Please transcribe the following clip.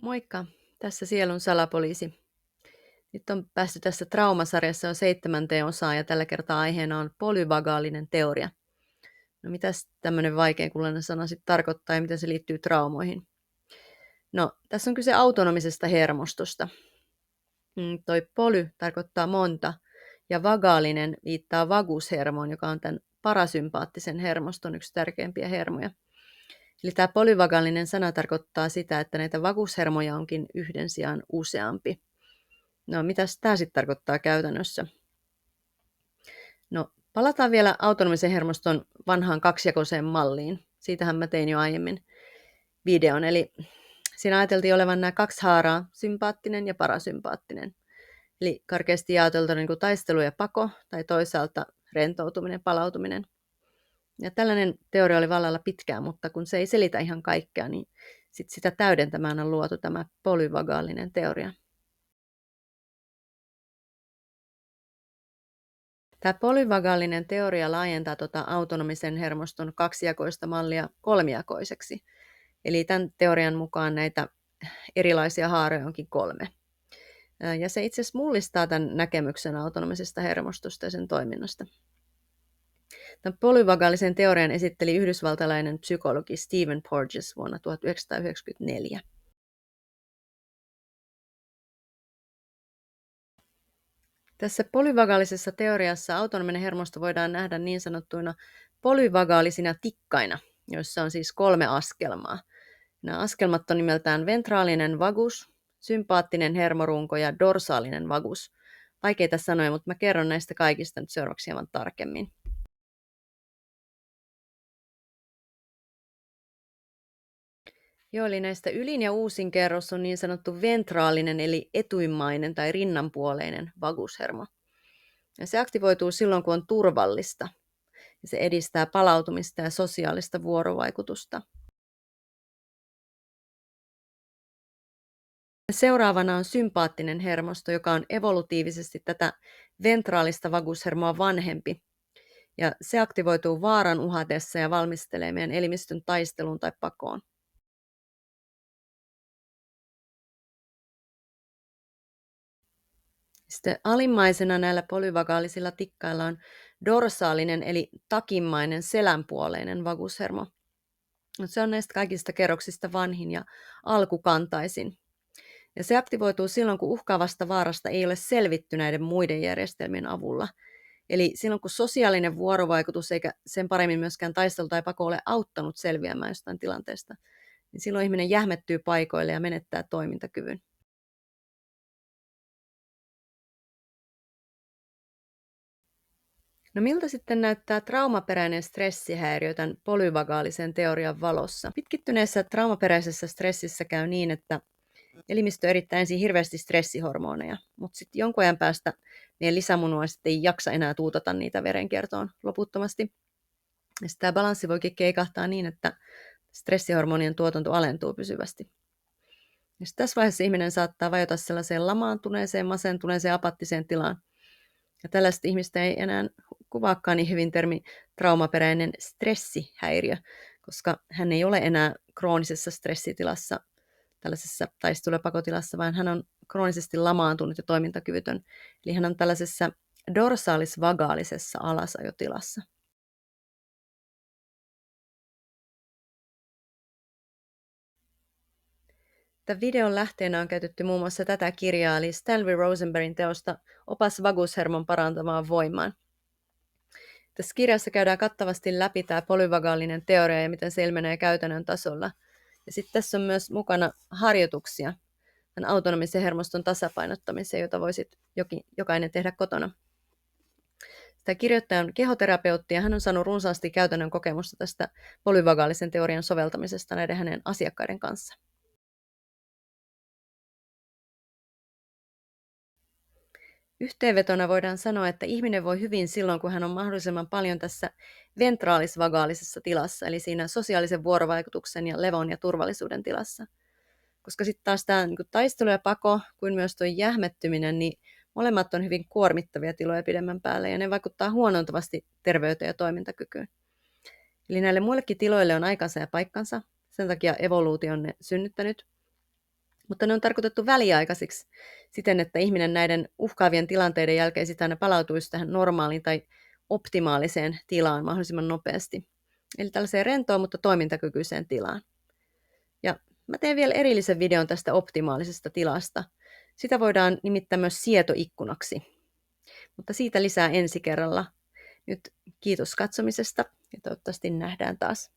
Moikka, tässä Sielun salapoliisi. Nyt on päästy tässä traumasarjassa jo 7. osaan ja tällä kertaa aiheena on polyvagaalinen teoria. No mitäs tämmöinen vaikeakuuloinen sana sitten tarkoittaa ja miten se liittyy traumoihin? No, tässä on kyse autonomisesta hermostosta. Toi poly tarkoittaa monta ja vagaalinen viittaa vagushermoon, joka on tämän parasympaattisen hermoston yksi tärkeimpiä hermoja. Eli tämä polyvagaalinen sana tarkoittaa sitä, että näitä vagushermoja onkin yhden sijaan useampi. No, mitäs tämä sitten tarkoittaa käytännössä? No, palataan vielä autonomisen hermoston vanhaan kaksijakoiseen malliin. Siitähän mä tein jo aiemmin videon. Eli siinä ajateltiin olevan nämä 2 haaraa, sympaattinen ja parasympaattinen. Eli karkeasti jaoteltuna niin kuin taistelu ja pako, tai toisaalta rentoutuminen, palautuminen. Ja tällainen teoria oli vallalla pitkään, mutta kun se ei selitä ihan kaikkea, niin sitä täydentämään on luotu tämä polyvagaalinen teoria. Tämä polyvagaalinen teoria laajentaa autonomisen hermoston kaksijakoista mallia kolmijakoiseksi. Eli tämän teorian mukaan näitä erilaisia haaroja onkin 3. Ja se itse asiassa mullistaa tämän näkemyksen autonomisesta hermostosta ja sen toiminnasta. Tämän polyvagaalisen teorian esitteli yhdysvaltalainen psykologi Stephen Porges vuonna 1994. Tässä polyvagaalisessa teoriassa autonominen hermosto voidaan nähdä niin sanottuina polyvagaalisina tikkaina, joissa on siis 3 askelmaa. Nämä askelmat on nimeltään ventraalinen vagus, sympaattinen hermorunko ja dorsaalinen vagus. Vaikeita sanoja, mutta mä kerron näistä kaikista nyt seuraavaksi hieman tarkemmin. Joo, eli näistä ylin ja uusin kerros on niin sanottu ventraalinen eli etuimmainen tai rinnanpuoleinen vagushermo. Ja se aktivoituu silloin, kun on turvallista. Ja se edistää palautumista ja sosiaalista vuorovaikutusta. Seuraavana on sympaattinen hermosto, joka on evolutiivisesti tätä ventraalista vagushermoa vanhempi. Ja se aktivoituu vaaran uhatessa ja valmistelee meidän elimistön taisteluun tai pakoon. Sitten alimmaisena näillä polyvagaalisilla tikkailla on dorsaalinen eli takimmainen selänpuoleinen vagushermo. Se on näistä kaikista kerroksista vanhin ja alkukantaisin. Ja se aktivoituu silloin, kun uhkaavasta vaarasta ei ole selvitty näiden muiden järjestelmien avulla. Eli silloin, kun sosiaalinen vuorovaikutus eikä sen paremmin myöskään taistelu tai pako ole auttanut selviämään jostain tilanteesta, niin silloin ihminen jähmettyy paikoille ja menettää toimintakyvyn. No miltä sitten näyttää traumaperäinen stressihäiriö tämän polyvagaalisen teorian valossa? Pitkittyneessä traumaperäisessä stressissä käy niin, että elimistö erittää ensin hirveästi stressihormoneja, mutta sitten jonkun ajan päästä meidän lisämunuaiset ei jaksa enää tuutata niitä verenkiertoon loputtomasti. Ja tämä balanssi voikin keikahtaa niin, että stressihormonien tuotanto alentuu pysyvästi. Ja tässä vaiheessa ihminen saattaa vajota sellaiseen lamaantuneeseen, masentuneeseen, apattiseen tilaan. Ja tällaista ihmistä ei enää kuvaakaan niin hyvin termi traumaperäinen stressihäiriö, koska hän ei ole enää kroonisessa stressitilassa, tällaisessa taistelu- ja pakotilassa, vaan hän on kroonisesti lamaantunut ja toimintakyvytön. Eli hän on tällaisessa dorsaalis-vagaalisessa alasajotilassa. Tämän videon lähteenä on käytetty muun muassa tätä kirjaa, eli Stanley Rosenbergin teosta Opas vagushermon parantamaan voimaan. Tässä kirjassa käydään kattavasti läpi tämä polyvagaalinen teoria ja miten se ilmenee käytännön tasolla. Ja sitten tässä on myös mukana harjoituksia tämän autonomisen hermoston tasapainottamiseen, jota voisit jokainen tehdä kotona. Tämä kirjoittaja on kehoterapeutti ja hän on saanut runsaasti käytännön kokemusta tästä polyvagaalisen teorian soveltamisesta näiden hänen asiakkaiden kanssa. Yhteenvetona voidaan sanoa, että ihminen voi hyvin silloin, kun hän on mahdollisimman paljon tässä ventraalis-vagaalisessa tilassa, eli siinä sosiaalisen vuorovaikutuksen ja levon ja turvallisuuden tilassa. Koska sitten taas tämä niin taistelu ja pako, kuin myös tuo jähmettyminen, niin molemmat on hyvin kuormittavia tiloja pidemmän päälle, ja ne vaikuttaa huonontavasti terveyteen ja toimintakykyyn. Eli näille muillekin tiloille on aikansa ja paikkansa, sen takia evoluutio on ne synnyttänyt. Mutta ne on tarkoitettu väliaikaisiksi siten, että ihminen näiden uhkaavien tilanteiden jälkeen sitten aina palautuisi tähän normaaliin tai optimaaliseen tilaan mahdollisimman nopeasti. Eli tällaiseen rentoon, mutta toimintakykyiseen tilaan. Ja mä teen vielä erillisen videon tästä optimaalisesta tilasta. Sitä voidaan nimittää myös sietoikkunaksi. Mutta siitä lisää ensi kerralla. Nyt kiitos katsomisesta ja toivottavasti nähdään taas.